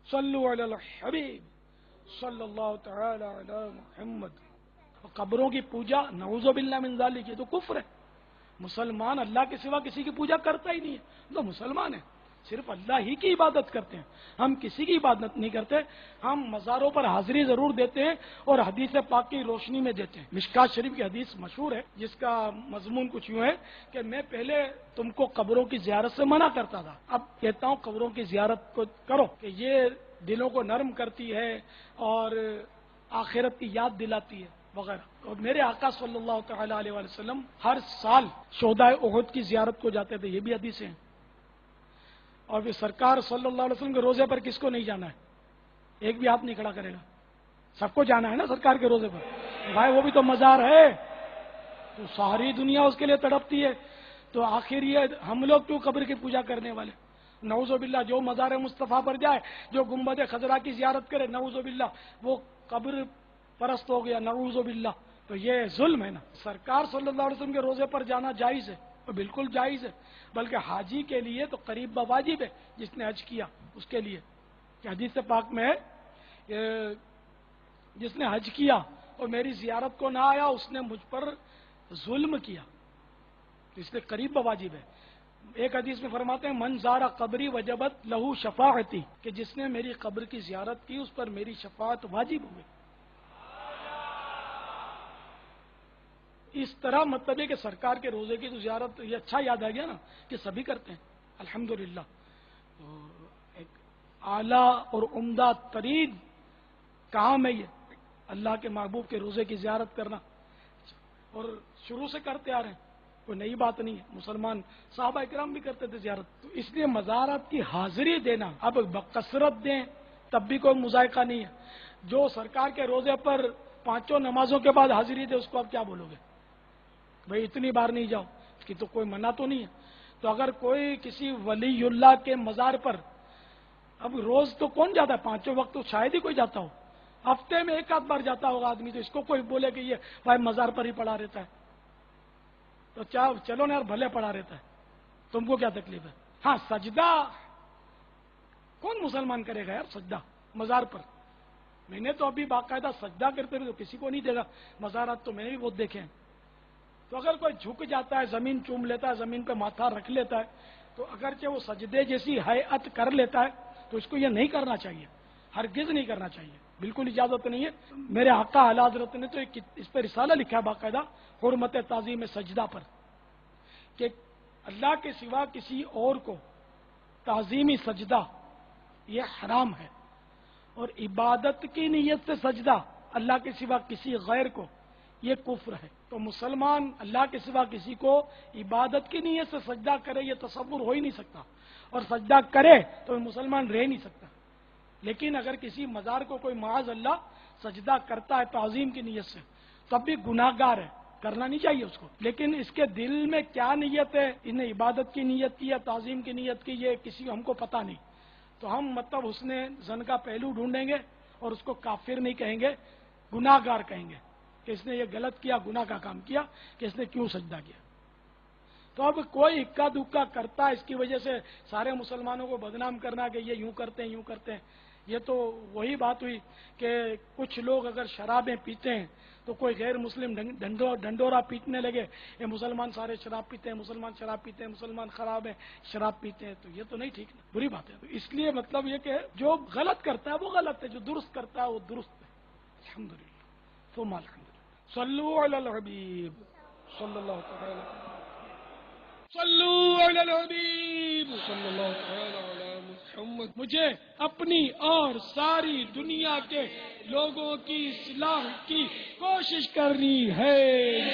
صلو علی الحبیب صلی اللہ تعالی علی محمد. قبروں کی پوجا نعوذ باللہ من ذالک، یہ تو کفر ہے. مسلمان اللہ کے سوا کسی کی پوجا کرتا ہی نہیں ہے. تو مسلمان ہے، صرف اللہ ہی کی عبادت کرتے ہیں، ہم کسی کی عبادت نہیں کرتے. ہم مزاروں پر حاضری ضرور دیتے ہیں اور حدیث پاک کی روشنی میں دیتے ہیں. مشکات شریف کی حدیث مشہور ہے جس کا مضمون کچھ یوں ہے کہ میں پہلے تم کو قبروں کی زیارت سے منع کرتا تھا، اب کہتا ہوں قبروں کی زیارت کو کرو کہ یہ دلوں کو نرم کرتی ہے اور آخرت کی یاد دلاتی ہے وغیرہ. اور میرے آقا صلی اللہ تعالی علیہ وسلم ہر سال شہدائے احد کی زیارت کو جاتے تھے، یہ بھی حدیثیں ہیں. اور پھر سرکار صلی اللہ علیہ وسلم کے روزے پر کس کو نہیں جانا ہے؟ ایک بھی ہاتھ نہیں کھڑا کرے گا. سب کو جانا ہے نا سرکار کے روزے پر. بھائی وہ بھی تو مزار ہے، تو ساری دنیا اس کے لیے تڑپتی ہے، تو آخر یہ ہم لوگ کیوں قبر کی پوجا کرنے والے؟ نعوذ باللہ جو مزار مصطفیٰ پر جائے، جو گنبد خضرا کی زیارت کرے، نعوذ باللہ وہ قبر پرست ہو گیا، نعوذ باللہ. تو یہ ظلم ہے نا. سرکار صلی اللہ علیہ وسلم کے روزے پر جانا جائز ہے، اور بالکل جائز ہے، بلکہ حاجی کے لیے تو قریب بواجب ہے، جس نے حج کیا اس کے لیے. کہ حدیث پاک میں ہے جس نے حج کیا اور میری زیارت کو نہ آیا اس نے مجھ پر ظلم کیا، تو اس لیے قریب بواجب ہے. ایک حدیث میں فرماتے ہیں من زارا قبری وجبت لہو شفاعتی، کہ جس نے میری قبر کی زیارت کی اس پر میری شفاعت واجب ہوئی. اس طرح مطلب ہے کہ سرکار کے روزے کی تو زیارت، یہ اچھا یاد آ گیا نا کہ سبھی کرتے ہیں الحمدللہ. تو ایک اعلیٰ اور عمدہ ترین کام ہے یہ اللہ کے محبوب کے روزے کی زیارت کرنا، اور شروع سے کرتے آ رہے ہیں، کوئی نئی بات نہیں ہے. مسلمان صحابہ اکرام بھی کرتے تھے زیارت. تو اس لیے مزارات کی حاضری دینا اب بکثرت دیں تب بھی کوئی مذائقہ نہیں ہے. جو سرکار کے روزے پر 5 نمازوں کے بعد حاضری دے اس کو آپ کیا بولو گے؟ بھئی اتنی بار نہیں جاؤ، اس کی تو کوئی منع تو نہیں ہے. تو اگر کوئی کسی ولی اللہ کے مزار پر، اب روز تو کون جاتا ہے، 5 وقت تو شاید ہی کوئی جاتا ہو، ہفتے میں 1 آدھ بار جاتا ہوگا آدمی، تو اس کو کوئی بولے کہ یہ بھائی مزار پر ہی پڑا رہتا ہے، تو چلو نا یار بھلے پڑا رہتا ہے، تم کو کیا تکلیف ہے. ہاں سجدہ کون مسلمان کرے گا یار سجدہ مزار پر؟ میں نے تو ابھی باقاعدہ سجدہ کرتے ہوئے تو کسی کو نہیں دے گا. مزارات تو میں نے بھی بہت دیکھے ہیں. تو اگر کوئی جھک جاتا ہے، زمین چوم لیتا ہے، زمین پہ ماتھا رکھ لیتا ہے، تو اگرچہ وہ سجدے جیسی ہیئت کر لیتا ہے تو اس کو یہ نہیں کرنا چاہیے، ہرگز نہیں کرنا چاہیے، بالکل اجازت نہیں ہے. میرے آقا اعلی حضرت نے تو اس پہ رسالہ لکھا ہے باقاعدہ حرمت تعظیم سجدہ پر، کہ اللہ کے سوا کسی اور کو تعظیمی سجدہ یہ حرام ہے، اور عبادت کی نیت سے سجدہ اللہ کے سوا کسی غیر کو یہ کفر ہے. تو مسلمان اللہ کے سوا کسی کو عبادت کی نیت سے سجدہ کرے یہ تصور ہو ہی نہیں سکتا، اور سجدہ کرے تو مسلمان رہ نہیں سکتا. لیکن اگر کسی مزار کو کوئی معاذ اللہ سجدہ کرتا ہے تعظیم کی نیت سے تب بھی گناہ گار ہے، کرنا نہیں چاہیے اس کو. لیکن اس کے دل میں کیا نیت ہے، انہیں عبادت کی نیت کی یا تعظیم کی نیت کی، یہ کسی ہم کو پتہ نہیں. تو ہم مطلب حسن ظن کا پہلو ڈھونڈیں گے اور اس کو کافر نہیں کہیں گے، گناہ گار کہیں گے کہ اس نے یہ غلط کیا، گناہ کا کام کیا کہ اس نے کیوں سجدہ کیا. تو اب کوئی اکا دکا کرتا ہے اس کی وجہ سے سارے مسلمانوں کو بدنام کرنا کہ یہ یوں کرتے ہیں یوں کرتے ہیں. یہ تو وہی بات ہوئی کہ کچھ لوگ اگر شرابیں پیتے ہیں تو کوئی غیر مسلم ڈنڈورا پیٹنے لگے، یہ مسلمان سارے شراب پیتے ہیں، مسلمان شراب پیتے ہیں، مسلمان خراب ہیں، شراب پیتے ہیں. تو یہ تو نہیں ٹھیک نا، بری بات ہے. تو اس لیے مطلب یہ کہ جو غلط کرتا ہے وہ غلط ہے، جو درست کرتا ہے وہ درست ہے. الحمدللہ ثم الحمدللہ. صلو علی الحبیب صلی اللہ تعالی صلو علی الحبیب صلی اللہ تعالی علی محمد. مجھے اپنی اور ساری دنیا کے لوگوں کی اصلاح کی کوشش کرنی ہے.